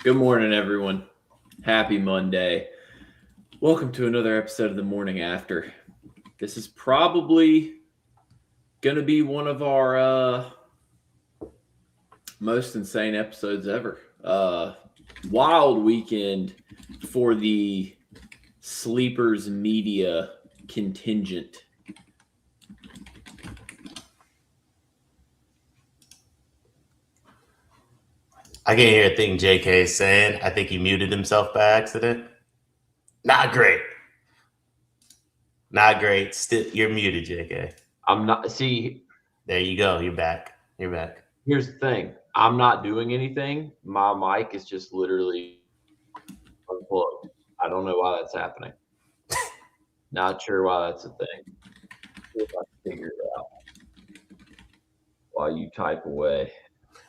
Good morning, everyone. Happy Monday. Welcome to another episode of the Morning After. This is probably going to be one of our most insane episodes ever. Wild weekend for the Sleepers Media contingent. I can hear a thing JK is saying. I think he muted himself by accident. Not great. Not great. Still, you're muted, JK. I'm not. See, There you go. You're back. You're back. here's the thing. I'm not doing anything. My mic is just literally unplugged. I don't know why that's happening. Not sure why that's a thing. See if I can figure it out while you type away.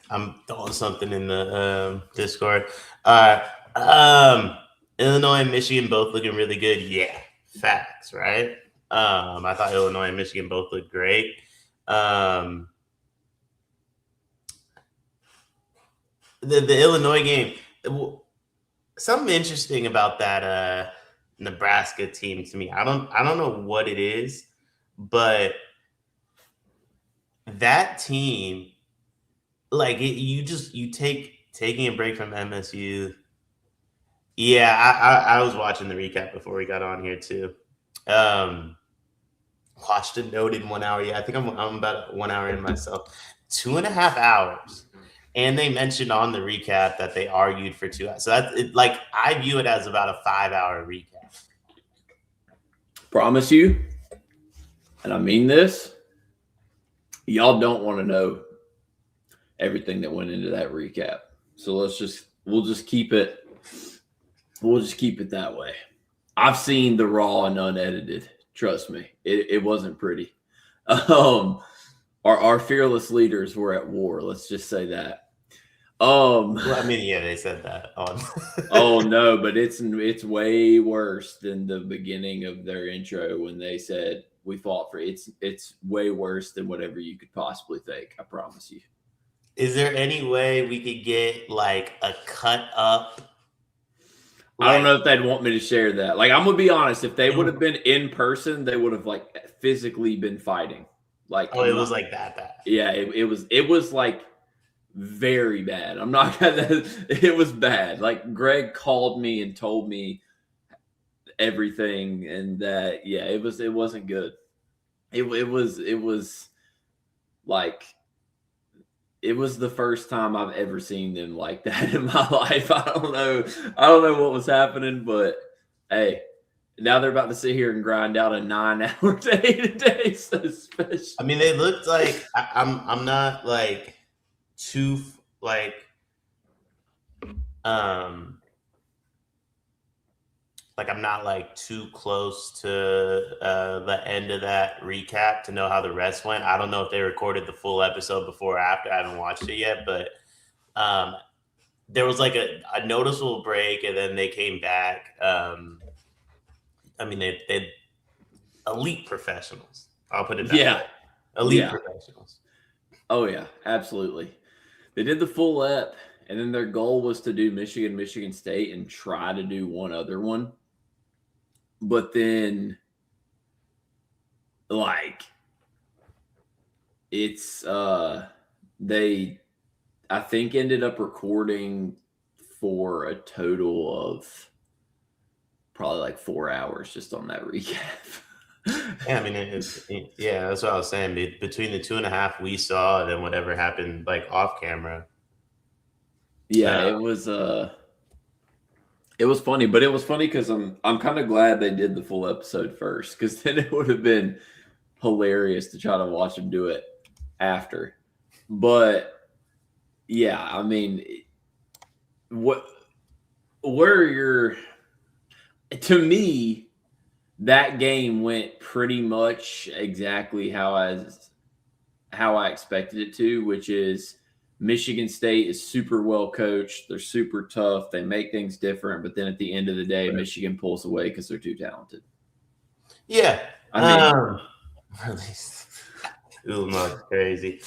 I'm throwing something in the Discord. All right. Illinois and Michigan both looking really good. Yeah, facts, right? I thought Illinois and Michigan both looked great. The Illinois game, something interesting about that Nebraska team to me. I don't know what it is, but that team, like taking a break from MSU. Yeah, I was watching the recap before we got on here too. Watched it noted 1 hour. Yeah, I think I'm about 1 hour in myself. 2.5 hours. And they mentioned on the recap that they argued for 2 hours. So that's like I view it as about a 5-hour recap. Promise you, and I mean this, y'all don't want to know everything that went into that recap. So we'll just keep it that way. I've seen the raw and unedited. Trust me, it wasn't pretty. Our fearless leaders were at war. Let's just say that. Well, I mean, yeah, they said that on. Oh no, but it's way worse than the beginning of their intro when they said we fought for it. It's way worse than whatever you could possibly think. I promise you. Is there any way we could get like a cut up? I don't know if they'd want me to share that. Like, I'm gonna be honest. If they would have been in person, they would have like physically been fighting. Like, oh, it was like that bad. Yeah, it was like very bad. I'm not gonna. It was bad. Like Greg called me and told me everything, and that it wasn't good. It was like. It was the first time I've ever seen them like that in my life. I don't know what was happening, but hey, now they're about to sit here and grind out a 9-hour day today. So special. I mean, they looked like I'm not like too like I'm not like too close to the end of that recap to know how the rest went. I don't know if they recorded the full episode before or after. I haven't watched it yet, but there was like a noticeable break, and then they came back. I mean, they elite professionals. I'll put it that way. Elite professionals. Oh yeah, absolutely. They did the full ep, and then their goal was to do Michigan State and try to do one other one. But then, like, it's they, I think, ended up recording for a total of probably like 4 hours just on that recap. Yeah, I mean, that's what I was saying. Between the 2.5 we saw, and then whatever happened like off camera. Yeah, it was funny, but it was funny because I'm kind of glad they did the full episode first, because then it would have been hilarious to try to watch them do it after. But yeah, I mean, to me, that game went pretty much exactly how I expected it to, which is Michigan State is super well coached. They're super tough. They make things different. But then at the end of the day, right, Michigan pulls away because they're too talented. Yeah. I mean, Uma's crazy.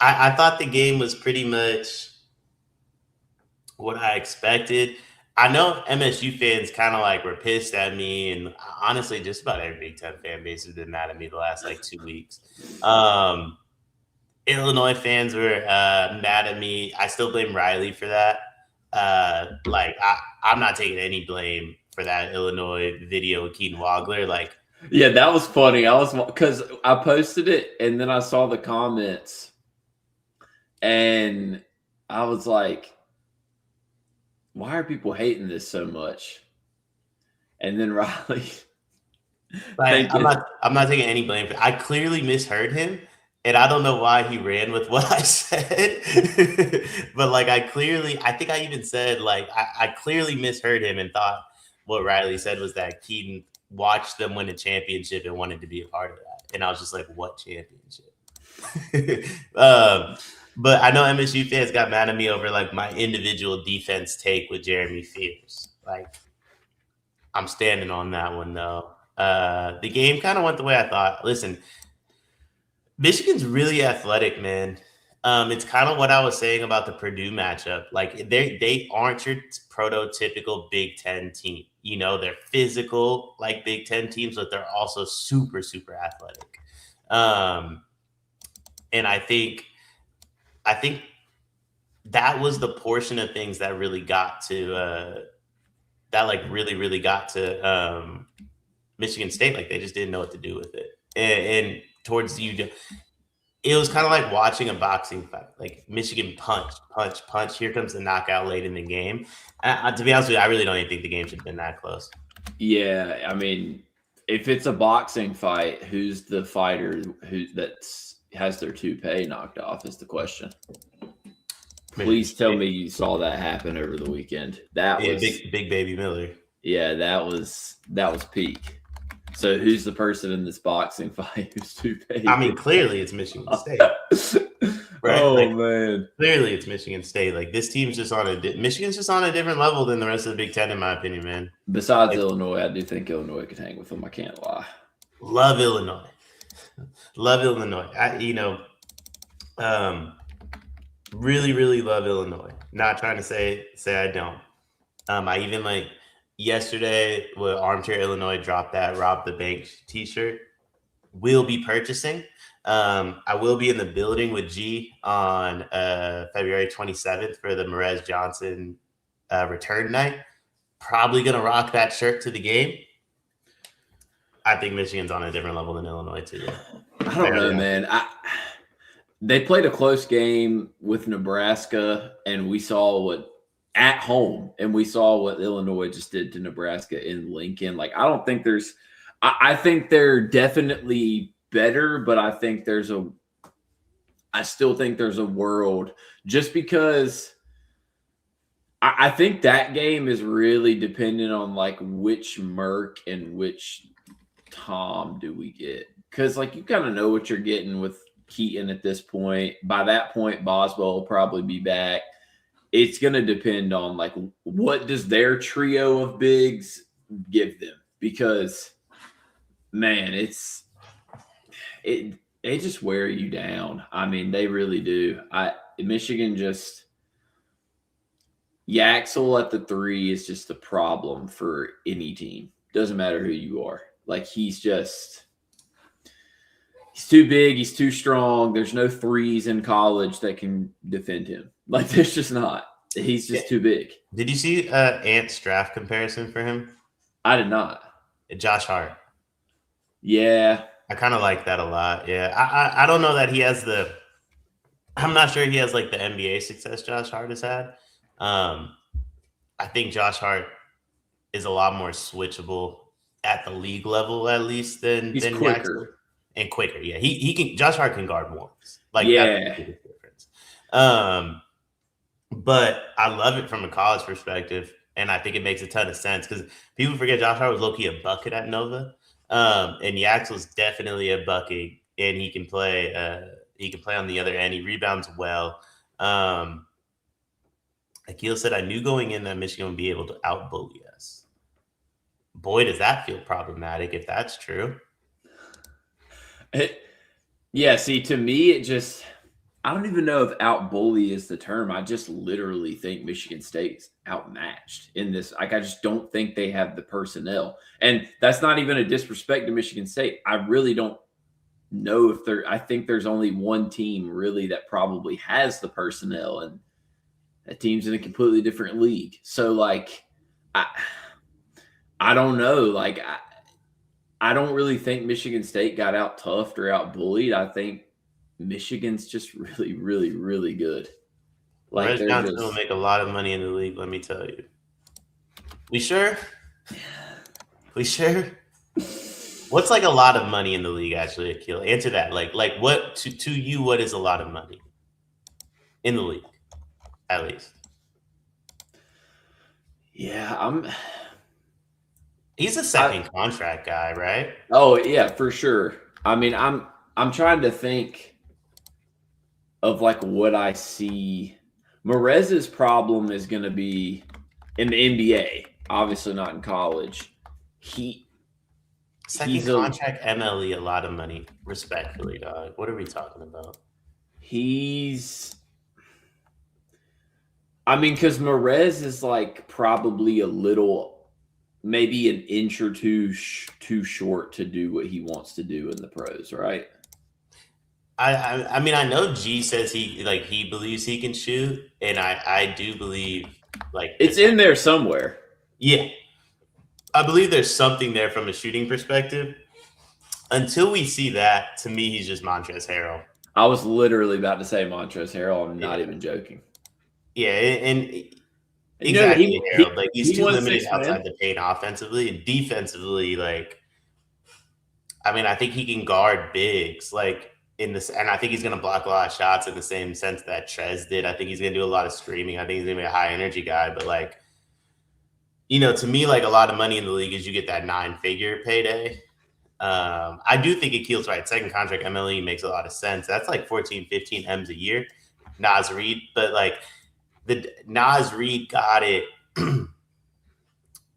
I thought the game was pretty much what I expected. I know MSU fans kind of like were pissed at me, and honestly, just about every Big Ten fan base has been mad at me the last like 2 weeks. Illinois fans were mad at me. I still blame Riley for that. I'm not taking any blame for that Illinois video with Keaton Wagler. Like, yeah, that was funny. Because I posted it and then I saw the comments, and I was like, why are people hating this so much? And then Riley, I'm not taking any blame for it. I clearly misheard him, and I don't know why he ran with what I said. But like, I think I even said like I clearly misheard him and thought what Riley said was that Keaton watched them win a championship and wanted to be a part of that. And I was just like, what championship? But I know MSU fans got mad at me over like my individual defense take with Jeremy Fears. Like, I'm standing on that one though. The game kind of went the way I thought. Listen, Michigan's really athletic, man. It's kind of what I was saying about the Purdue matchup. Like, they aren't your prototypical Big Ten team. You know, they're physical like Big Ten teams, but they're also super, super athletic. And I think that was the portion of things that really got to really got to Michigan State. Like, they just didn't know what to do with it. And towards it was kind of like watching a boxing fight. Like, Michigan punch. Here comes the knockout late in the game. To be honest with you, I really don't even think the game should have been that close. Yeah, I mean, if it's a boxing fight, who's the fighter has their toupee knocked off is the question. Please tell me you saw that happen over the weekend. That was big baby Miller. Yeah, that was peak. So who's the person in this boxing fight who's toupee? I mean, clearly it's Michigan State. Right? Oh, man. Clearly it's Michigan State. Like, this team's just Michigan's just on a different level than the rest of the Big Ten, in my opinion, man. Besides Illinois, I do think Illinois could hang with them. I can't lie. Love Illinois. Really, really love Illinois. Not trying to say I don't. I even like yesterday when Armchair Illinois dropped that Rob the Bank t-shirt. Will be purchasing. I will be in the building with G on February 27th for the Merez Johnson return night. Probably going to rock that shirt to the game. I think Michigan's on a different level than Illinois too. I don't know, man. They played a close game with Nebraska, and we saw at home, and we saw what Illinois just did to Nebraska in Lincoln. Like, I don't think I think they're definitely better, but I still think there's a world, just because I think that game is really dependent on like which Merck and which Tom do we get. Because like, you kind of know what you're getting with Keaton at this point. By that point, Boswell will probably be back. It's going to depend on like what does their trio of bigs give them, because man, they just wear you down. I mean, they really do. Michigan just Yaxel at the 3 is just a problem for any team. Doesn't matter who you are. Like, he's too big. He's too strong. There's no 3s in college that can defend him. Like, there's just not. He's just too big. Did you see Ant's draft comparison for him? I did not. Josh Hart. Yeah. I kind of like that a lot. Yeah. I don't know that he has I'm not sure he has like the NBA success Josh Hart has had. I think Josh Hart is a lot more switchable at the league level, at least, than he's quicker. Jackson. And quicker. Yeah. He can. Josh Hart can guard ones. Like, yeah. That's the biggest difference. But I love it from a college perspective, and I think it makes a ton of sense because people forget Josh Hart was low-key a bucket at Nova, and Yaxel's definitely a bucket, and he can play. He can play on the other end. He rebounds well. Akil said, "I knew going in that Michigan would be able to out-bully us." Boy, does that feel problematic if that's true. Yeah. See, to me, it just I don't even know if out-bully is the term. I just literally think Michigan State's outmatched in this. Like, I just don't think they have the personnel. And that's not even a disrespect to Michigan State. I really don't know if I think there's only one team really that probably has the personnel, and that team's in a completely different league. So, like, I don't know. Like, I don't really think Michigan State got out toughed or out bullied. I think Michigan's just really, really, really good. Like, Red they're Johnson just will make a lot of money in the league, let me tell you. We sure? We sure? What's like a lot of money in the league, actually, Akil? Answer that. Like what to you, what is a lot of money in the league, at least? yeah. He's a second contract guy, right? Oh yeah, for sure. I mean, I'm trying to think of like what I see. Morez's problem is going to be in the NBA, obviously not in college. Second contract MLE, a lot of money, respectfully, dog. What are we talking about? I mean, because Morez is like probably a little, maybe an inch or two too short to do what he wants to do in the pros, right? I mean, I know G says he believes he can shoot, and I do believe like it's in there somewhere. Yeah, I believe there's something there from a shooting perspective. Until we see that, to me, he's just Montrezl Harrell. I was literally about to say Montrezl Harrell. I'm not even joking. Yeah, and exactly, Harold. Like he's too limited outside the paint offensively and defensively. Like, I mean, I think he can guard bigs. Like in this, and I think he's going to block a lot of shots in the same sense that Trez did. I think he's going to do a lot of screaming. I think he's going to be a high energy guy. But like, to me, like a lot of money in the league is you get that 9-figure payday. I do think Akil's right. Second contract MLE makes a lot of sense. That's like 14, 15 M's a year. Nas Reed, but like the Nas Reed got it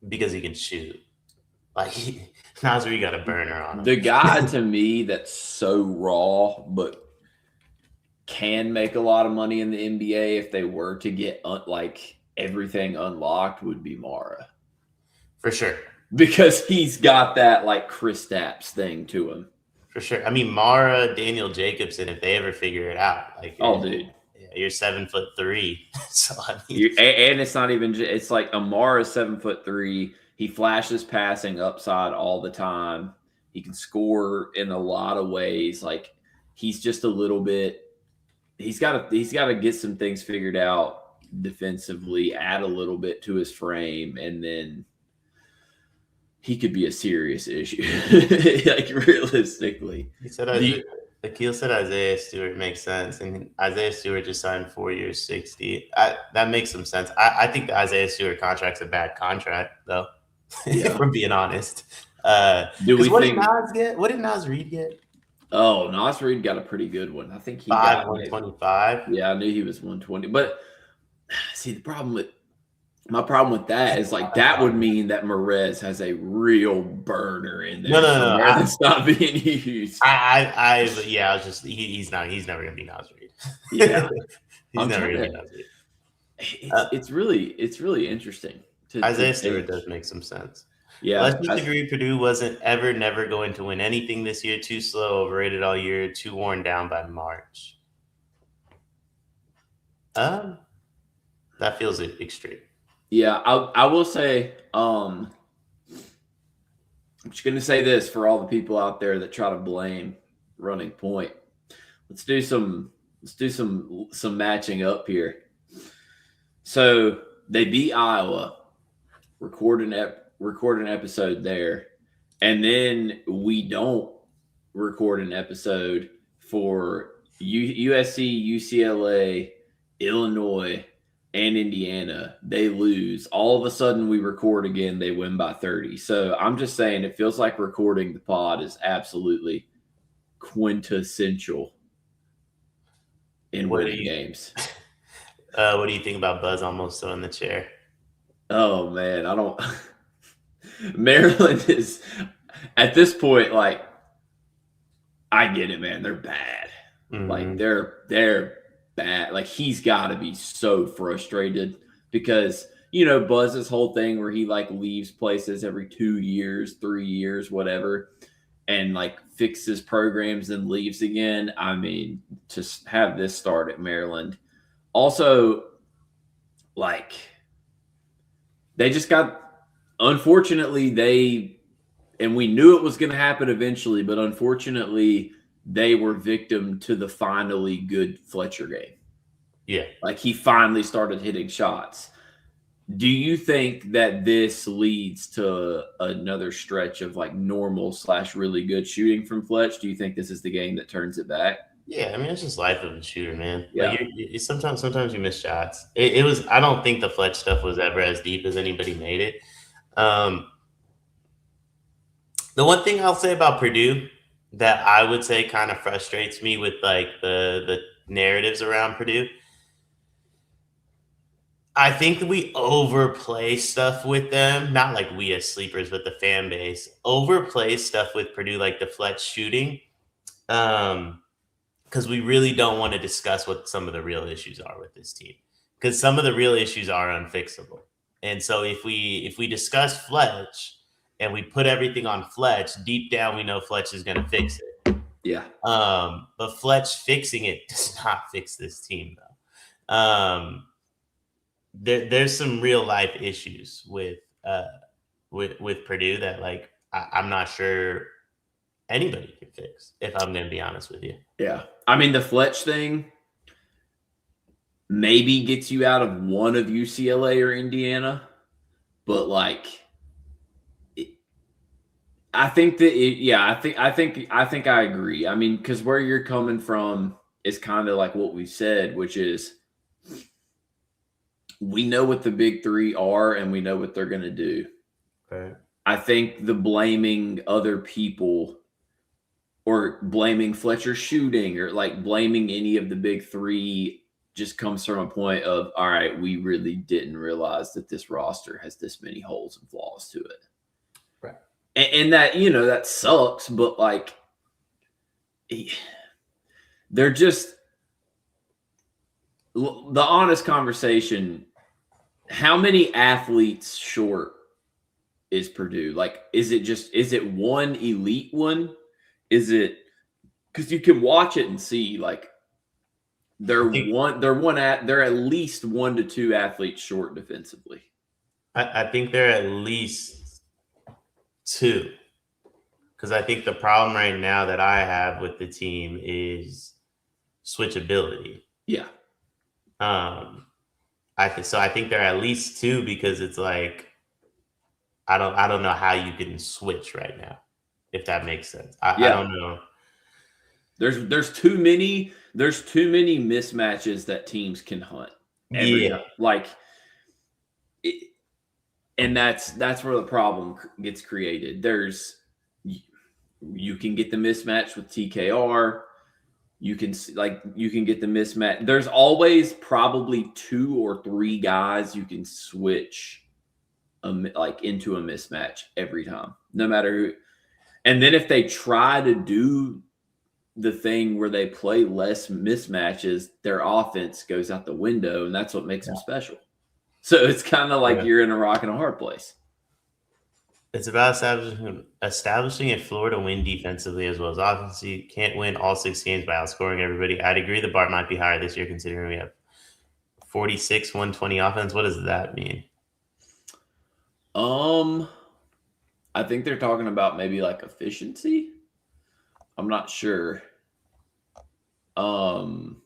because he can shoot. Like Nas Reed got a burner on him. The guy to me that's so raw, but can make a lot of money in the NBA if they were to get like everything unlocked would be Mara. For sure. Because he's got that like Kristaps thing to him. For sure. I mean, Mara, Daniel Jacobson, if they ever figure it out, like, dude, you're 7'3". So I mean, and it's not even. It's like Amara's 7'3". He flashes passing upside all the time. He can score in a lot of ways. Like he's just a little bit. He's got to get some things figured out defensively. Add a little bit to his frame, and then he could be a serious issue, like realistically. Akil said Isaiah Stewart makes sense, and Isaiah Stewart just signed 4 years, 60. That makes some sense. I think the Isaiah Stewart contract's a bad contract, though. Yeah. If we're being honest. What did Nas get? What did Nas Reed get? Oh, Nas Reed got a pretty good one. I think he got 125. Yeah, I knew he was 120. But see, my problem with that is like that would mean that Morez has a real burner in there. No. That's not being used. He's never gonna be Nas Reed. Yeah, he's never gonna be Nas Reed. It's really interesting. Isaiah Stewart does make some sense. Yeah, let's just agree Purdue wasn't never going to win anything this year. Too slow, overrated all year, too worn down by March. That feels extreme. Yeah, I will say, I'm just going to say this for all the people out there that try to blame Running Point. Let's do some matching up here. So they beat Iowa, record an episode there, and then we don't record an episode for USC, UCLA, Illinois, and Indiana. They lose. All of a sudden we record again, they win by 30. So I'm just saying it feels like recording the pod is absolutely quintessential in winning games. What do you think about Buzz almost still in the chair? Oh man, I don't Maryland is at this point, like, I get it, man. They're bad. Like they're bad. Like he's got to be so frustrated because Buzz's whole thing where he like leaves places every 2 years, 3 years, whatever, and like fixes programs and leaves again. I mean, to have this start at Maryland. Also, like they just got, unfortunately, and we knew it was going to happen eventually, but unfortunately, they were victim to the finally good Fletcher game. Yeah. Like he finally started hitting shots. Do you think that this leads to another stretch of like normal / really good shooting from Fletch? Do you think this is the game that turns it back? Yeah, I mean, it's just life of a shooter, man. Yeah. Like sometimes you miss shots. It was. I don't think the Fletch stuff was ever as deep as anybody made it. The one thing I'll say about Purdue that I would say kind of frustrates me with like the narratives around Purdue. I think we overplay stuff with them. Not like we as sleepers, but the fan base overplay stuff with Purdue, like the Fletch shooting. Because we really don't want to discuss what some of the real issues are with this team. Because some of the real issues are unfixable. And so if we discuss Fletch and we put everything on Fletch, deep down we know Fletch is going to fix it. Yeah. But Fletch fixing it does not fix this team, though. There's some real life issues with Purdue that like I'm not sure anybody can fix, if I'm going to be honest with you. Yeah. I mean, the Fletch thing maybe gets you out of one of UCLA or Indiana, but like, I think I agree. I mean, because where you're coming from is kind of like what we said, which is we know what the big three are and we know what they're going to do. Right. I think the blaming other people or blaming Fletcher shooting or like blaming any of the big three just comes from a point of, all right, we really didn't realize that this roster has this many holes and flaws to it. Right. And that, that sucks, but like they're just the honest conversation. How many athletes short is Purdue? Like, is it one elite one? Is it because you can watch it and see like they're at least 1 to 2 athletes short defensively. I think they're at least 2. Because I think the problem right now that I have with the team is switchability. Yeah. I think they're at least 2 because it's like I don't know how you can switch right now, if that makes sense. I don't know. There's too many mismatches that teams can hunt. Like, and that's where the problem gets created. You can get the mismatch with TKR. You can get the mismatch. There's always probably 2 or 3 guys you can switch into a mismatch every time, no matter who. And then if they try to do the thing where they play less mismatches, their offense goes out the window, and that's what makes them special. So it's kind of like you're in a rock and a hard place. It's about establishing a floor to win defensively as well as offensively. You can't win all 6 games by outscoring everybody. I'd agree the bar might be higher this year considering we have 46, 120 offense. What does that mean? I think they're talking about maybe like efficiency. I'm not sure. Oh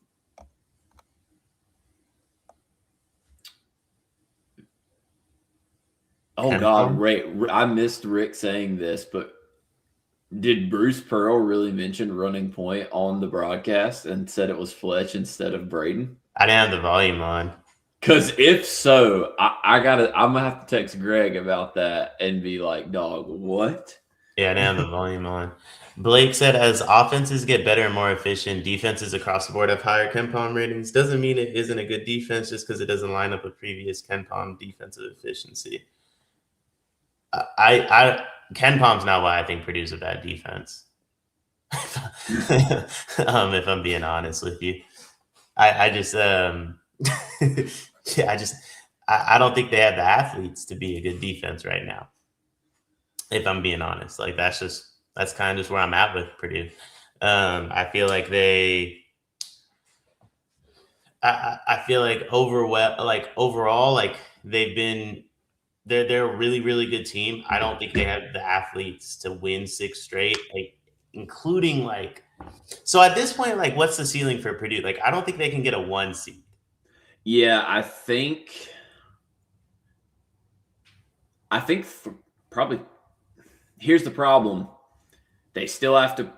God, Ray, I missed Rick saying this, but did Bruce Pearl really mention running point on the broadcast and said it was Fletch instead of Braden? I didn't have the volume on. Because if so, I'm gonna have to text Greg about that and be like, dog, what? Yeah, I didn't have the volume on. Blake said, as offenses get better and more efficient, defenses across the board have higher KenPom ratings. Doesn't mean it isn't a good defense just because it doesn't line up with previous KenPom defensive efficiency. KenPom's not why I think Purdue's a bad defense. If I'm being honest with you, I just I don't think they have the athletes to be a good defense right now. If I'm being honest, like that's kind of just where I'm at with Purdue. I feel like I feel like overall, like they're a really, really good team. I don't think they have the athletes to win 6 straight, like including like. So at this point, like, what's the ceiling for Purdue? Like, I don't think they can get a 1 seed. Yeah, I think probably. Here's the problem: they still have to.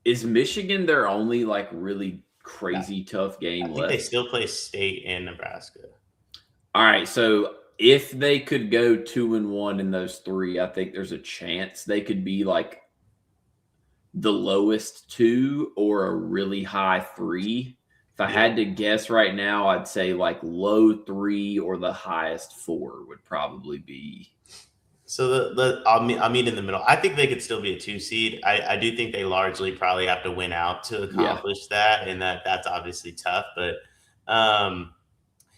Is Michigan their only like really crazy tough game I think left? they still play State and Nebraska. All right, so if they could go 2-1 in those 3, I think there's a chance they could be like the lowest 2 or a really high 3. If I had to guess right now, I'd say like low 3 or the highest 4 would probably be. So I'll meet in the middle. I think they could still be a 2 seed. I do think they largely probably have to win out to accomplish that, and that's obviously tough. But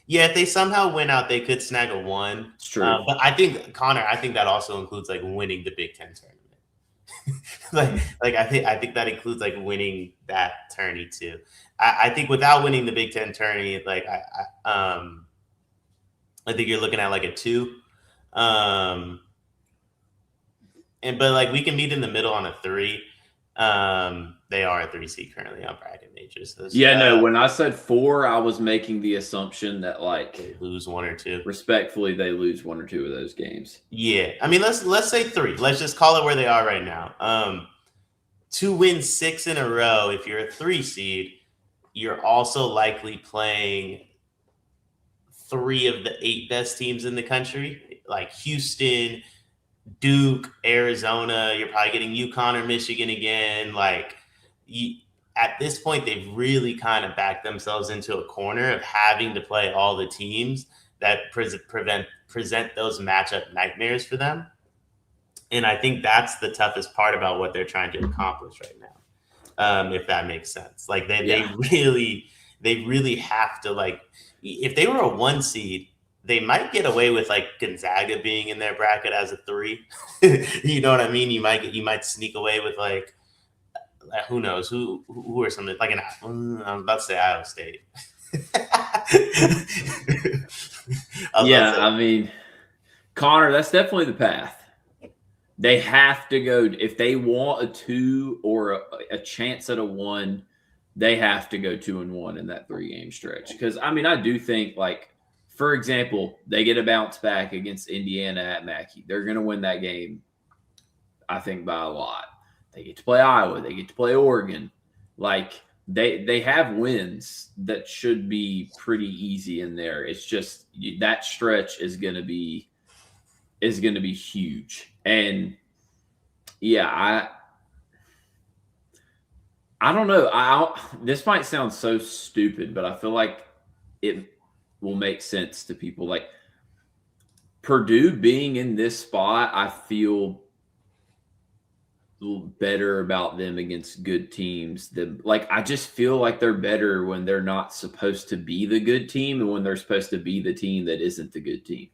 if they somehow win out, they could snag a 1. It's true. But I think Connor, that also includes like winning the Big Ten tournament. I think that includes like winning that tourney too. I think without winning the Big Ten tourney, like I think you're looking at like a 2. But like we can meet in the middle on a 3. They are a 3 seed currently on bracket majors. When I said 4, I was making the assumption that like they lose 1 or 2. Respectfully, they lose 1 or 2 of those games. Yeah, I mean let's say 3. Let's just call it where they are right now. To win 6 in a row, if you're a 3 seed, you're also likely playing 3 of the 8 best teams in the country, like Houston, Duke, Arizona. You're probably getting Yukon or Michigan again. Like at this point, they've really kind of backed themselves into a corner of having to play all the teams that present those matchup nightmares for them. And I think that's the toughest part about what they're trying to accomplish right now. If that makes sense. Like they really have to, like, if they were a 1 seed, they might get away with like Gonzaga being in their bracket as a 3. You know what I mean? You might sneak away with like who knows who are some like I'm about to say Iowa State. I mean, Connor, that's definitely the path. They have to go if they want a 2 or a chance at a 1. They have to go 2-1 in that 3-game stretch. Because I mean, I do think like. For example, they get a bounce back against Indiana at Mackey. They're going to win that game, I think, by a lot. They get to play Iowa. They get to play Oregon. Like, they have wins that should be pretty easy in there. It's just that stretch is going to be huge. And, yeah, I don't know. This might sound so stupid, but I feel like it – will make sense to people. Like Purdue being in this spot, I feel better about them against good teams. I just feel like they're better when they're not supposed to be the good team and when they're supposed to be the team that isn't the good team.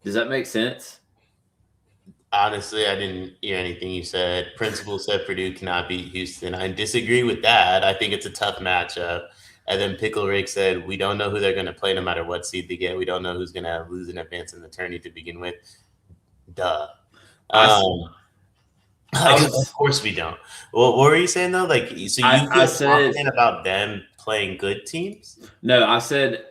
Does that make sense? Honestly, I didn't hear anything you said. Principal said Purdue cannot beat Houston. I disagree with that. I think it's a tough matchup. And then Pickle Rick said, we don't know who they're going to play no matter what seed they get. We don't know who's going to lose in advance in the tourney to begin with. Duh. Of course we don't. Well, what were you saying, though? Like, so you feel confident about them playing good teams? No, I said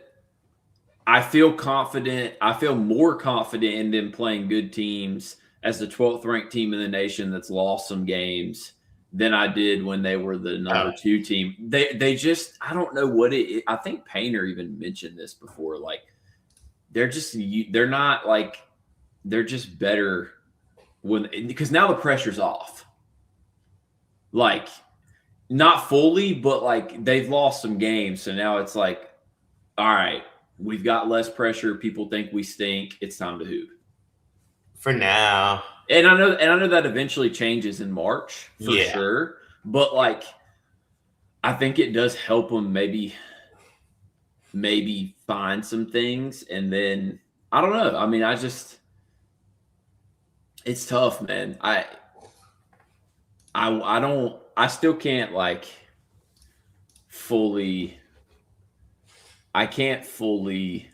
I feel confident. I feel more confident in them playing good teams as the 12th ranked team in the nation that's lost some games than I did when they were the number 2 team. They just, I don't know what it is. I think Painter even mentioned this before. Like, they're just better because now the pressure's off. Like, not fully, but like they've lost some games. So now it's like, all right, we've got less pressure. People think we stink. It's time to hoop. For now. And I know that eventually changes in March for sure. But like, I think it does help them maybe find some things, and then I don't know. I mean, it's tough, man. I still can't like fully. I can't fully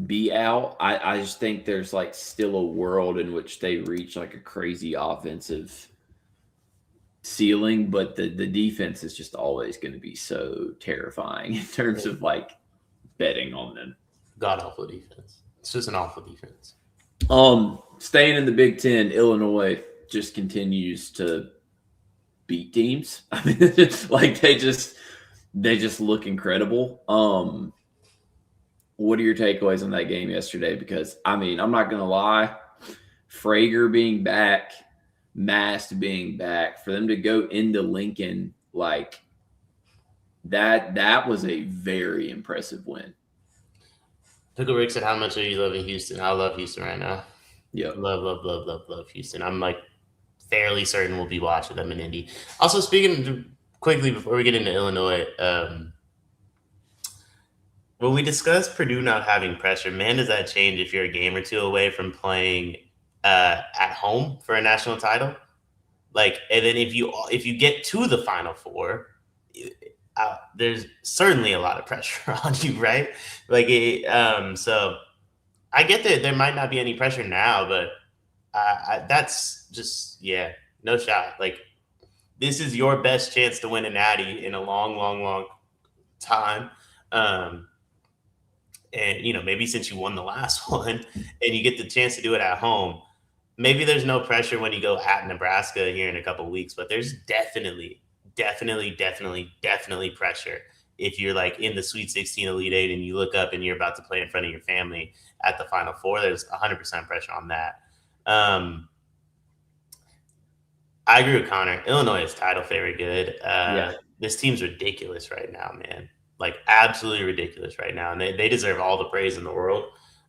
be out. I just think there's like still a world in which they reach like a crazy offensive ceiling, but the defense is just always going to be so terrifying in terms of like betting on them. God awful defense. It's just an awful defense. Staying in the Big Ten, Illinois just continues to beat teams. I mean, like they just look incredible. What are your takeaways on that game yesterday? Because I mean, I'm not gonna lie, Frager being back, Mast being back, for them to go into Lincoln like that was a very impressive win. Pickle Rick said, "How much are you loving Houston?" I love Houston right now. Yeah, love Houston. I'm like fairly certain we'll be watching them in Indy. Also, speaking quickly before we get into Illinois, when we discussed Purdue not having pressure, man, does that change if you're a game or two away from playing at home for a national title? Like, and then if you get to the Final Four, there's certainly a lot of pressure on you, right? Like, so I get that there might not be any pressure now, but that's just no shot. Like, this is your best chance to win a natty in a long time. And, maybe since you won the last one and you get the chance to do it at home, maybe there's no pressure when you go at Nebraska here in a couple of weeks, but there's definitely pressure if you're like in the Sweet 16 Elite 8 and you look up and you're about to play in front of your family at the Final Four. There's 100% pressure on that. I agree with Connor. Illinois is title favorite good. This team's ridiculous right now, man. Like, absolutely ridiculous right now. And they deserve all the praise in the world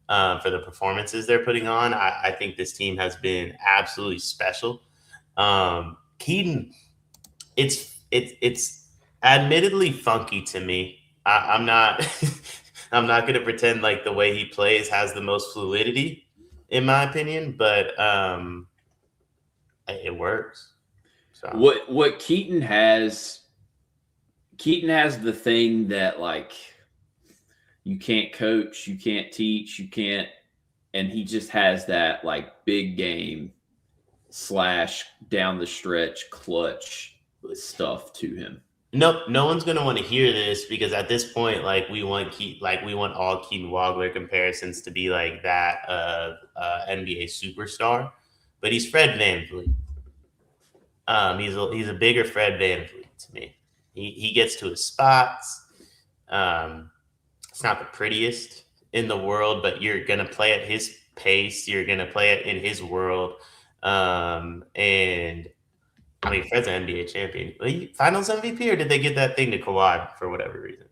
for the performances they're putting on. I think this team has been absolutely special. Keaton, it's admittedly funky to me. I'm not I'm not going to pretend like the way he plays has the most fluidity, in my opinion, but it works. So. What Keaton has the thing that like you can't coach, you can't teach, you can't, and he just has that like big game / down the stretch clutch stuff to him. No one's gonna want to hear this because at this point, like we want all Keaton Wagler comparisons to be like that NBA superstar, but he's Fred VanVleet. He's a bigger Fred VanVleet to me. He gets to his spots. It's not the prettiest in the world, but you're gonna play at his pace. You're gonna play it in his world, and. I mean, Fred's an NBA champion. Finals MVP, or did they give that thing to Kawhi for whatever reason?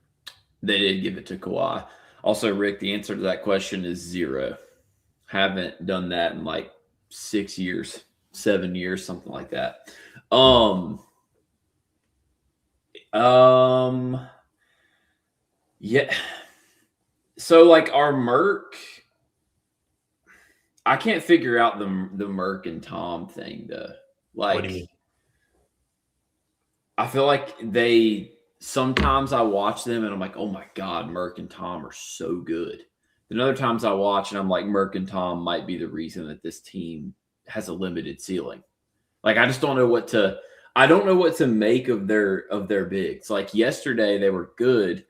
They did give it to Kawhi. Also, Rick, the answer to that question is 0. Haven't done that in like 6 years, 7 years, something like that. Yeah. So like our Merc, I can't figure out the Merc and Tom thing though. Like, what do you mean? I feel like sometimes I watch them and I'm like, oh my God, Merc and Tom are so good. Then other times I watch and I'm like, Merc and Tom might be the reason that this team has a limited ceiling. Like, I just don't know what to make of their bigs. Like yesterday, they were good.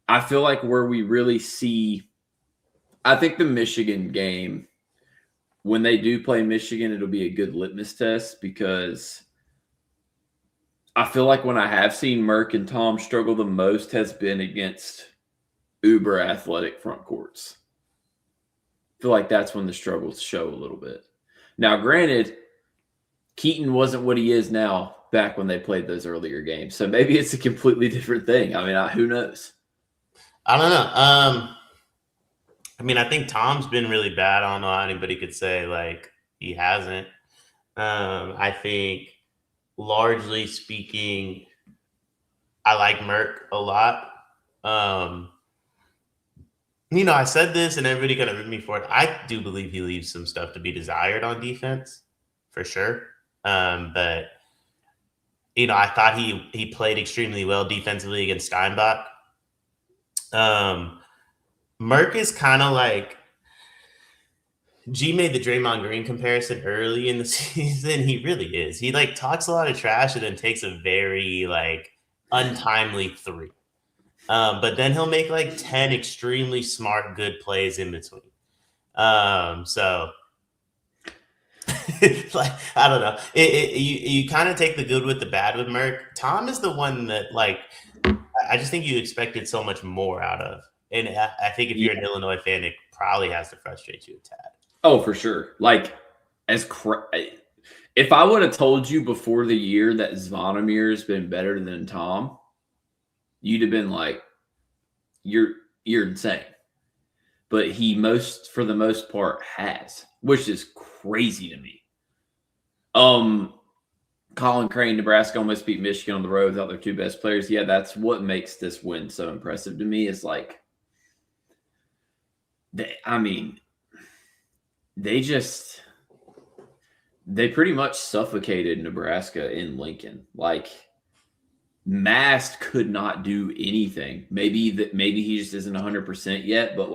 I feel like where we really see, I think the Michigan game, when they do play Michigan, it'll be a good litmus test because I feel like when I have seen Merc and Tom struggle the most has been against uber athletic front courts. I feel like that's when the struggles show a little bit. Now, granted, Keaton wasn't what he is now back when they played those earlier games. So maybe it's a completely different thing. I mean, who knows? I don't know. I mean, I think Tom's been really bad. I don't know how anybody could say like he hasn't. I think, largely speaking, I like Merck a lot. I said this and everybody kind of ripped me for it. I do believe he leaves some stuff to be desired on defense, for sure. But I thought he played extremely well defensively against Steinbach. Merck is kind of like, G made the Draymond Green comparison early in the season. He really is. He talks a lot of trash and then takes a very untimely three. But then he'll make 10 extremely smart, good plays in between. So I don't know. You kind of take the good with the bad with Merck. Tom is the one that I just think you expected so much more out of. And I think if you're an Illinois fan, it probably has to frustrate you a tad. Oh, for sure. If I would have told you before the year that Zvonimir's been better than Tom, you'd have been like, you're insane. But he for the most part has, which is crazy to me. Colin Crane, Nebraska almost beat Michigan on the road without their two best players. Yeah, that's what makes this win so impressive to me. Is they pretty much suffocated Nebraska in Lincoln. Mast could not do anything. Maybe he just isn't 100% yet, but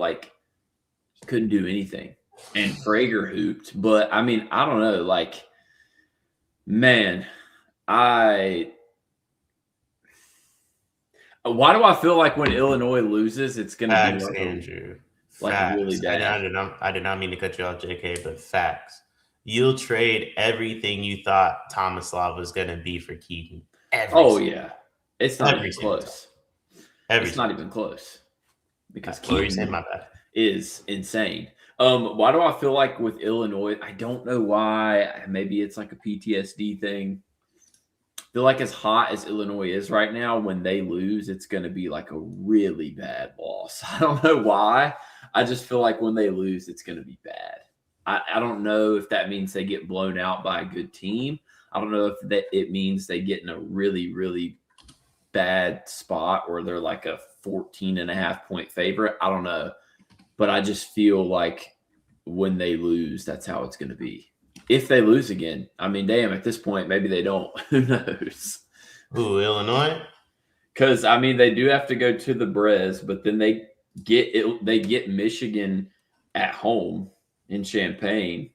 he couldn't do anything. And Prager hooped, but I don't know. Man, why do I feel like when Illinois loses, it's going to be Andrew. Really bad? I did not mean to cut you off, JK, but facts. You'll trade everything you thought Tomislav was going to be for Keaton. Yeah. It's not even close. It's not even close. Because Keaton is insane. Why do I feel like with Illinois, I don't know why. Maybe it's a PTSD thing. I feel like as hot as Illinois is right now, when they lose, it's going to be a really bad loss. I don't know why. I just feel like when they lose, it's going to be bad. I don't know if that means they get blown out by a good team. I don't know if it means they get in a really, really bad spot or they're a 14.5-point favorite. I don't know. But I just feel like when they lose, that's how it's going to be. If they lose again, damn, at this point, maybe they don't. Who knows? Ooh, Illinois? Because, they do have to go to the Brez, but then they get Michigan at home in Champaign.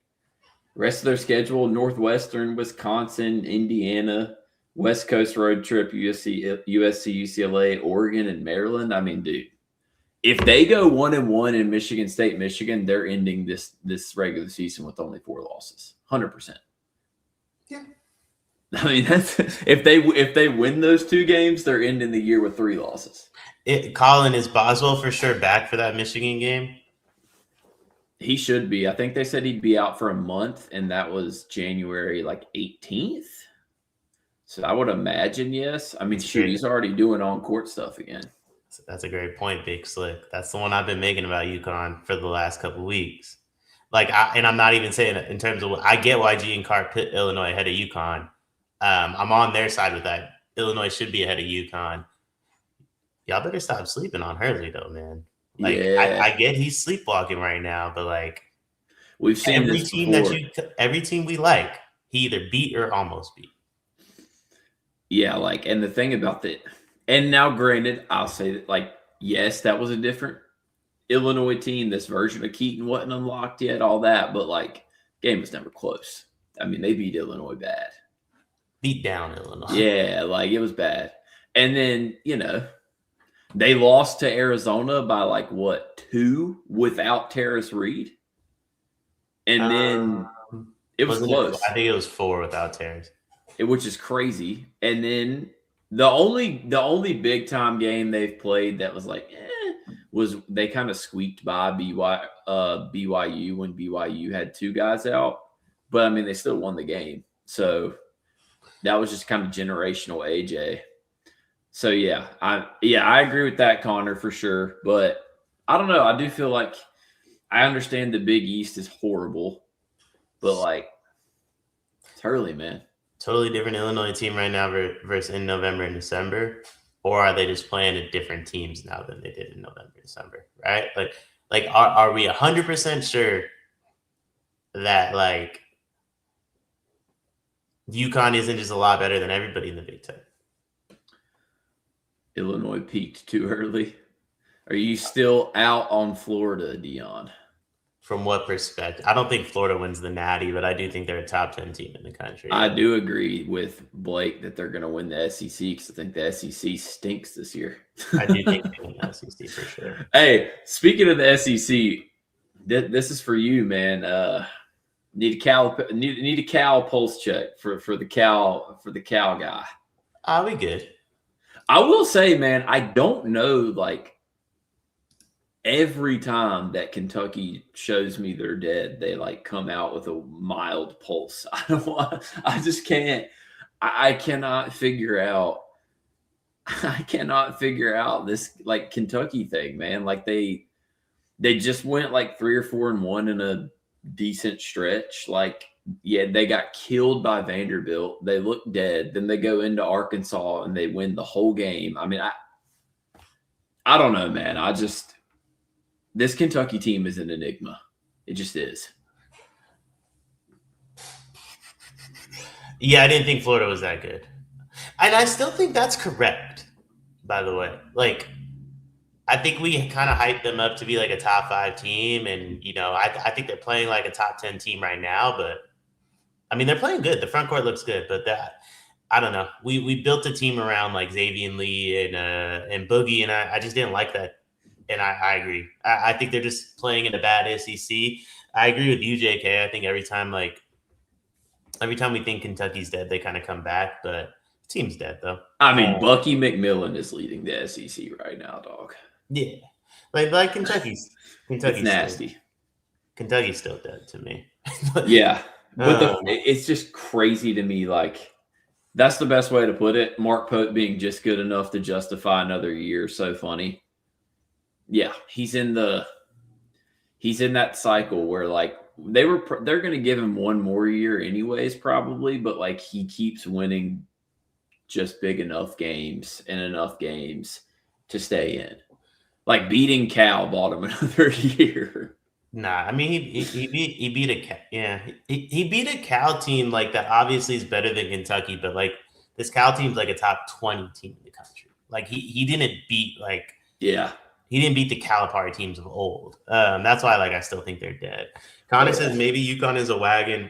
Rest of their schedule, Northwestern, Wisconsin, Indiana, West Coast road trip, USC, UCLA, Oregon, and Maryland. Dude, if they go 1-1 in Michigan State, Michigan, they're ending this regular season with only 4 losses. 100%. Yeah. That's if they win those 2 games, they're ending the year with 3 losses. Colin, is Boswell for sure back for that Michigan game? He should be. I think they said he'd be out for a month, and that was January 18th. So I would imagine yes. He's already doing on-court stuff again. That's a great point, Big Slick. That's the one I've been making about Yukon for the last couple of weeks. And I'm not even saying it in terms of I get why G and Carr put Illinois ahead of Yukon. I'm on their side with that. Illinois should be ahead of Yukon. Y'all better stop sleeping on Hurley, though, man. I get he's sleepwalking right now, but we've seen every team every team we like, he either beat or almost beat. Yeah, and the thing about that, and now granted, I'll say that yes, that was a different Illinois team. This version of Keaton wasn't unlocked yet, all that, but game was never close. They beat Illinois bad. Beat down Illinois. Yeah, it was bad. And then, they lost to Arizona by 2 without Terrace Reed. And then it was close. I think it was 4 without Terrace. Which is crazy. And then the only big time game they've played that was was they kind of squeaked by BYU when BYU had 2 guys out. But they still won the game. So that was just kind of generational AJ. So I agree with that, Connor, for sure. But I don't know. I do feel like I understand the Big East is horrible, but Hurley, man. Totally different Illinois team right now versus in November and December, or are they just playing at different teams now than they did in November and December, right? Like are we 100% sure that like Yukon isn't just a lot better than everybody in the Big Ten? Illinois peaked too early. Are you still out on Florida, Dion? From what perspective? I don't think Florida wins the Natty, but I do think they're a top 10 team in the country. I do agree with Blake that they're going to win the SEC because I think the SEC stinks this year. I do think they win the SEC for sure. Hey, speaking of the SEC, this is for you, man. Need a Cal pulse check for the Cal guy. I'll be good. I will say, man, I don't know, like, every time that Kentucky shows me they're dead, they like come out with a mild pulse. I just can't. I cannot figure out this like Kentucky thing, man. Like they just went like 3 or 4-1 in a decent stretch. Like, yeah, they got killed by Vanderbilt. They look dead. Then they go into Arkansas and they win the whole game. I mean, I don't know, man. This Kentucky team is an enigma. It just is. Yeah, I didn't think Florida was that good. And I still think that's correct, by the way. Like, I think we kind of hyped them up to be like a top 5 team. And, you know, I think they're playing like a top 10 team right now. But, I mean, they're playing good. The front court looks good. But I don't know. We built a team around like Xavier Lee and Boogie, and I just didn't like that. And I agree. I think they're just playing in a bad SEC. I agree with you, JK. I think every time we think Kentucky's dead, they kind of come back. But the team's dead, though. I mean, Bucky McMillan is leading the SEC right now, dog. Yeah, like Kentucky's nasty. Kentucky's still dead to me. Yeah, but it's just crazy to me. Like, that's the best way to put it. Mark Pope being just good enough to justify another year. So funny. Yeah, he's in that cycle where like they're going to give him one more year anyways, probably, but like he keeps winning just big enough games to stay in. Like beating Cal bought him another year. Nah, I mean he beat a Cal team like that obviously is better than Kentucky, but like this Cal team's like a top 20 team in the country. Like he didn't beat like he didn't beat the Calipari teams of old. That's why, like, I still think they're dead. Connor says maybe Yukon is a wagon,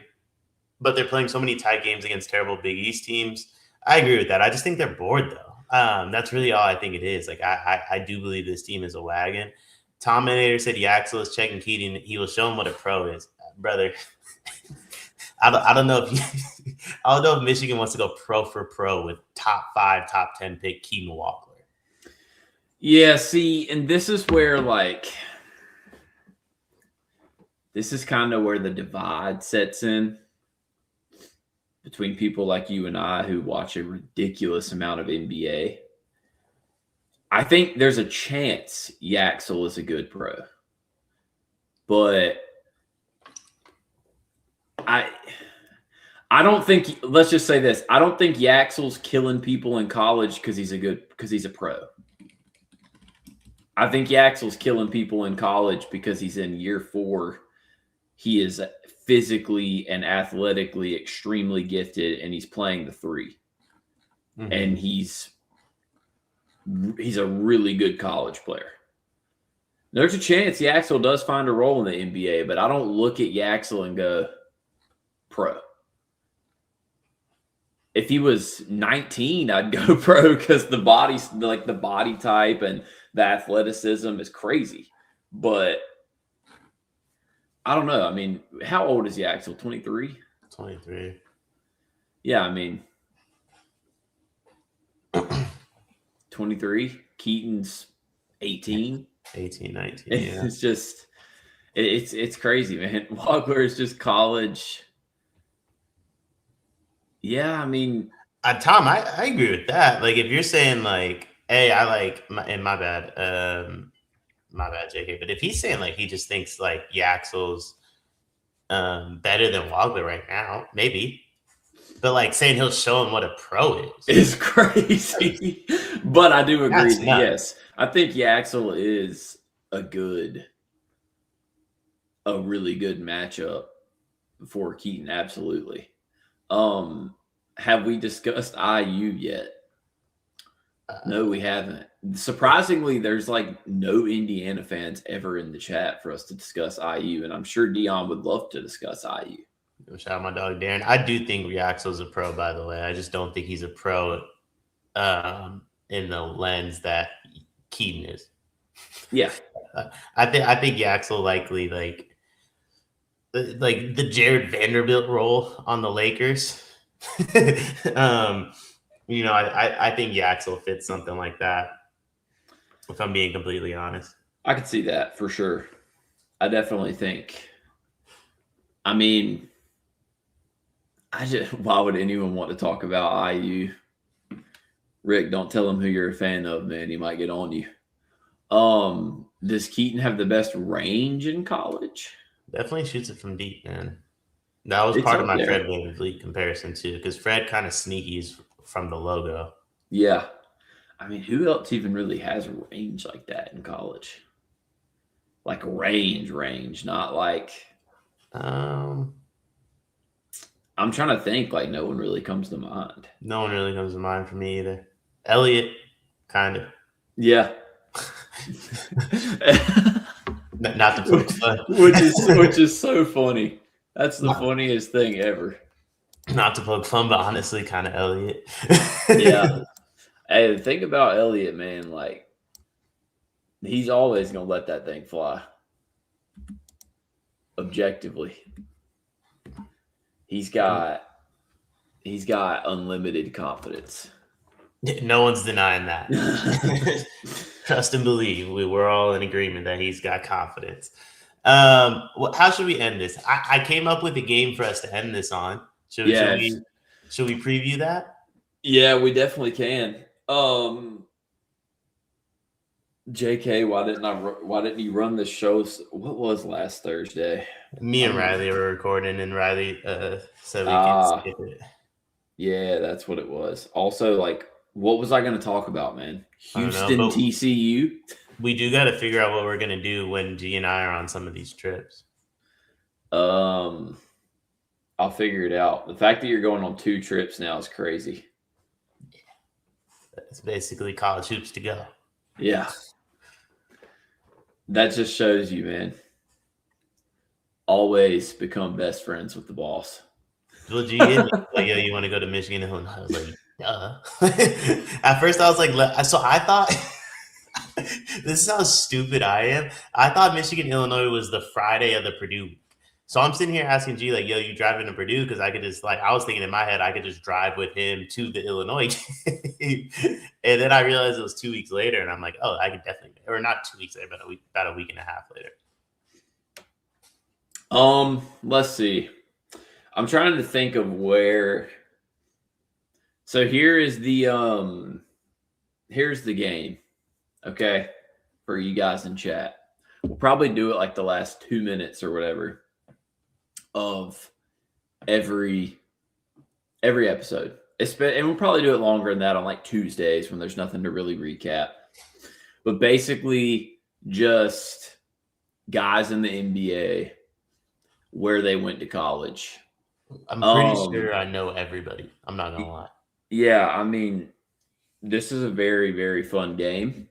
but they're playing so many tight games against terrible Big East teams. I agree with that. I just think they're bored, though. That's really all I think it is. Like, I do believe this team is a wagon. Tom Minator said Yaxel is checking Keating. He will show him what a pro is. Brother, I don't know if Michigan wants to go pro for pro with top 5, top 10 pick Keaton Walker. Yeah, see, and this is where, like, this is kind of where the divide sets in between people like you and I who watch a ridiculous amount of NBA. I think there's a chance Yaxel is a good pro. But I don't think, let's just say this, I don't think Yaxel's killing people in college because he's a pro. I think Yaxel's killing people in college because he's in year 4. He is physically and athletically extremely gifted, and he's playing the 3. Mm-hmm. And he's a really good college player. There's a chance Yaxel does find a role in the NBA, but I don't look at Yaxel and go pro. If he was 19, I'd go pro because the body type and the athleticism is crazy. But I don't know. I mean, how old is Yaxel? 23? 23. Yeah, I mean, 23. Keaton's 18. 18, 19. Yeah. It's just, it's crazy, man. Wagler is just college. Yeah, I mean, Tom, I agree with that. Like, if you're saying like, hey, I like, my bad, JK. But if he's saying like he just thinks like Yaxel's better than Wagler right now, maybe. But like saying he'll show him what a pro is. It's crazy. But I do agree That's that, nuts. yes, I think Yaxel is a really good matchup for Keaton. Absolutely. Have we discussed IU yet? No, we haven't. Surprisingly, there's like no Indiana fans ever in the chat for us to discuss IU, and I'm sure Dion would love to discuss IU. Shout out my dog Darren. I do think Riaxo's a pro, by the way. I just don't think he's a pro in the lens that Keaton is. Yeah. I think Yaxel likely like the Jared Vanderbilt role on the Lakers. You know, I think Yaxel fits something like that, if I'm being completely honest. I could see that for sure. I definitely think. I mean, why would anyone want to talk about IU? Rick, don't tell him who you're a fan of, man. He might get on you. Does Keaton have the best range in college? Definitely shoots it from deep, man. That was It's part of up my there. Fred VanVleet comparison too, because Fred kind of sneakies from the logo. Yeah. I mean, who else even really has a range like that in college? Like range, not like. I'm trying to think. Like, no one really comes to mind. No one really comes to mind for me either. Elliott, kind of. Yeah. Not to poke fun. which is so funny. That's the funniest thing ever. Not to poke fun, but honestly, kind of Elliott. Yeah. Hey, the thing about Elliott, man, like, he's always gonna let that thing fly. Objectively, he's got unlimited confidence. No one's denying that. Trust and believe. We're all in agreement that he's got confidence. How should we end this? I came up with a game for us to end this on. Should we preview that? Yeah, we definitely can. JK, why didn't you run the show? What was last Thursday? Me and Riley were recording, and Riley said we can skip it. Yeah, that's what it was. Also, like, what was I going to talk about, man? Houston, TCU? We do got to figure out what we're going to do when G and I are on some of these trips. I'll figure it out. The fact that you're going on 2 trips now is crazy. It's basically college hoops to go. Yeah. That just shows you, man. Always become best friends with the boss. Well, G, like, yo, you want to go to Michigan? And I was like, duh. At first, I was like, so I thought, this is how stupid I am. I thought Michigan, Illinois was the Friday of the Purdue week. So I'm sitting here asking G, like, yo, you driving to Purdue? Because I could just, like, I was thinking in my head, I could just drive with him to the Illinois game. And then I realized it was 2 weeks later. And I'm like, oh, I could definitely, or not 2 weeks later, but about a week and a half later. Let's see. I'm trying to think of where. So here's the game. Okay. For you guys in chat. We'll probably do it like the last 2 minutes or whatever of every episode. And we'll probably do it longer than that on like Tuesdays when there's nothing to really recap. But basically just guys in the NBA, where they went to college. I'm pretty sure I know everybody. I'm not going to lie. Yeah, I mean, this is a very, very fun game.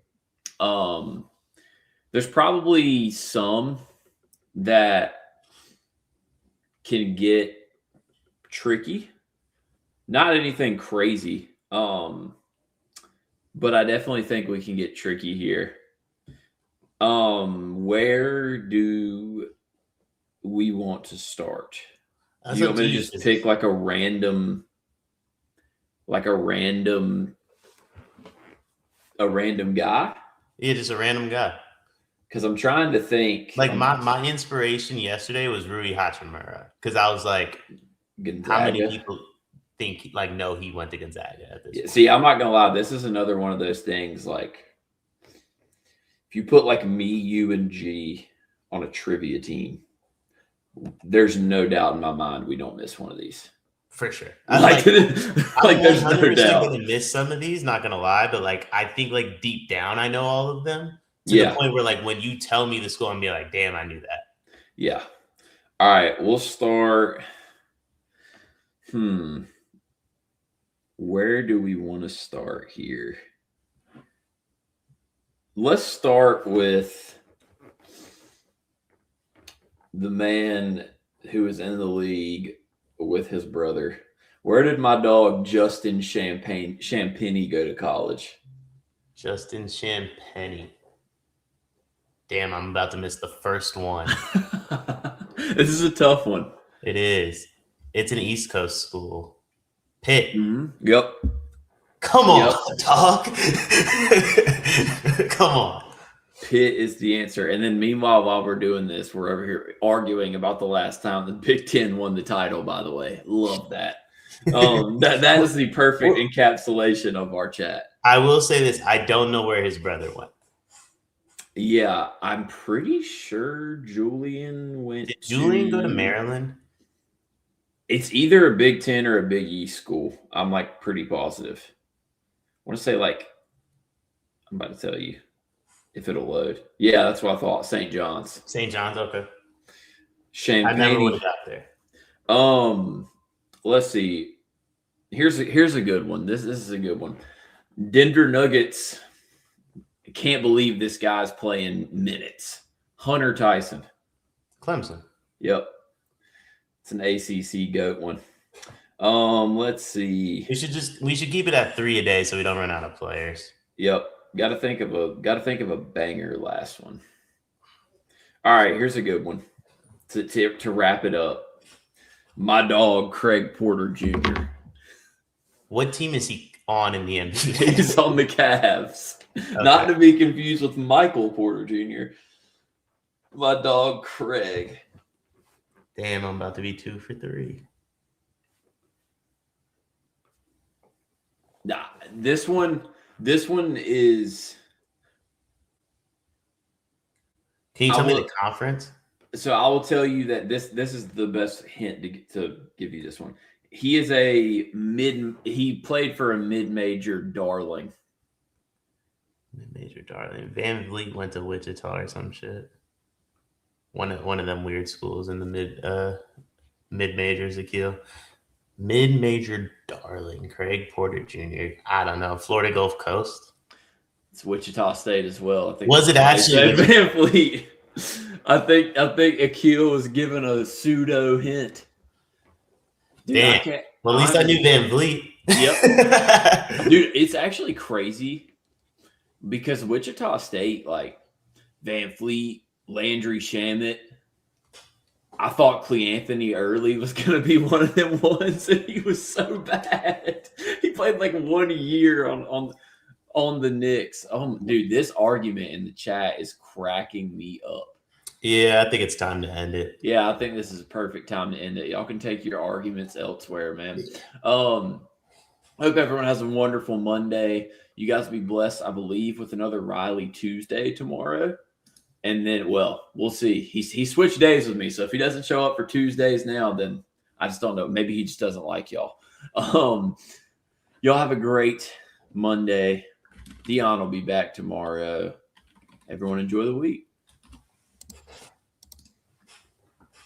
There's probably some that can get tricky. Not anything crazy. But I definitely think we can get tricky here. Where do we want to start? Do you want me to just pick like a random guy? Yeah, just a random guy. Because I'm trying to think. Like my inspiration yesterday was Rui Hachimura. Because I was like, Gonzaga. How many people think know he went to Gonzaga at this point? See, I'm not gonna lie. This is another one of those things. Like, if you put like me, you, and G on a trivia team, there's no doubt in my mind we don't miss one of these. For sure. Like, I'm there's no 100% doubt. gonna miss some of these, not gonna lie, but like I think like deep down I know all of them to Yeah. the point where like when you tell me the school, I'm be like, damn, I knew that. Yeah. All right, we'll start. Where do we want to start here? Let's start with the man who is in the league with his brother. Where did my dog Justin Champagny go to college? Justin Champagny. Damn, I'm about to miss the first one. This is a tough one. It is. It's an East Coast school. Pitt. Mm-hmm. Yep. Come on, dog. Come on. Pitt is the answer. And then meanwhile, while we're doing this, we're over here arguing about the last time the Big Ten won the title, by the way. Love that. That is the perfect encapsulation of our chat. I will say this. I don't know where his brother went. Yeah, I'm pretty sure Julian went. Did Julian go to Maryland? It's either a Big Ten or a Big East school. I'm like pretty positive. I want to say like, I'm about to tell you if it'll load. Yeah, that's what I thought. St. John's. St. John's, okay. Champagne. I never would have got there. Let's see. Here's a good one. This is a good one. Denver Nuggets. I can't believe this guy's playing minutes. Hunter Tyson. Clemson. Yep. It's an ACC GOAT one. Let's see. We should keep it at 3 a day so we don't run out of players. Yep. Got to think of a banger last one. All right, here's a good one. To wrap it up. My dog Craig Porter Jr. What team is he on in the NBA? He's on the Cavs. Okay. Not to be confused with Michael Porter Jr. My dog Craig. Damn, I'm about to be 2 for 3. Nah, this one is. Can you tell me the conference? So I will tell you that this is the best hint to give you this one. He is he played for a mid-major darling. Mid-major darling. Van Vliet went to Wichita or some shit. One of them weird schools in the mid-majors, Akil. Mid-major darling, Craig Porter Jr. I don't know. Florida Gulf Coast. It's Wichita State as well. I think. Was it actually Van Vliet? I think Akil was given a pseudo hint. Dude, damn. Well, at least I knew Van Vliet. Yep. Dude, it's actually crazy because Wichita State, like Van Vliet, Landry Shamet, I thought Cleanthony Early was going to be one of them ones, and he was so bad. He played like 1 year on the Knicks. Dude, this argument in the chat is cracking me up. Yeah, I think it's time to end it. Yeah, I think this is a perfect time to end it. Y'all can take your arguments elsewhere, man. Hope everyone has a wonderful Monday. You guys be blessed, I believe, with another Riley Tuesday tomorrow. And then, well, we'll see. He switched days with me, so if he doesn't show up for Tuesdays now, then I just don't know. Maybe he just doesn't like y'all. Y'all have a great Monday. Dion will be back tomorrow. Everyone enjoy the week.